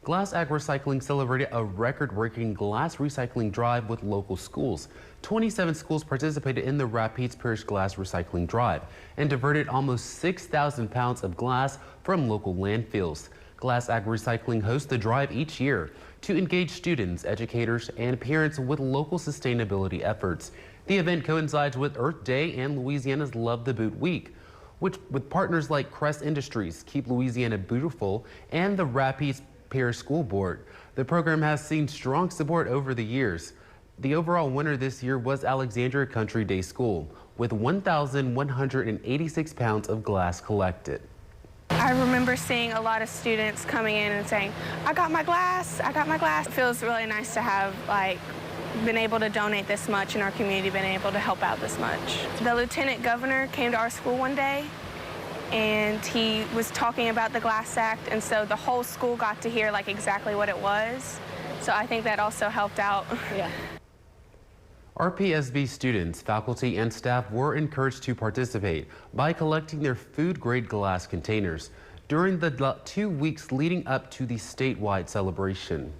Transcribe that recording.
Glass Ag Recycling celebrated a record-breaking glass recycling drive with local schools. 27 schools participated in the Rapides Parish Glass Recycling Drive and diverted almost 6,000 pounds of glass from local landfills. Glass Ag Recycling hosts the drive each year to engage students, educators, and parents with local sustainability efforts. The event coincides with Earth Day and Louisiana's Love the Boot Week, which with partners like Crest Industries, Keep Louisiana Beautiful, and the Rapides Parish School Board. The program has seen strong support over the years. The overall winner this year was Alexandria Country Day School, with 1,186 pounds of glass collected. I remember seeing a lot of students coming in and saying, I got my glass, I got my glass. It feels really nice to have been able to donate this much in our community, been able to help out this much. The Lieutenant Governor came to our school one day and he was talking about the Glass Act, and so the whole school got to hear exactly what it was. So I think that also helped out. Yeah. RPSB students, faculty, and staff were encouraged to participate by collecting their food-grade glass containers during the 2 weeks leading up to the statewide celebration.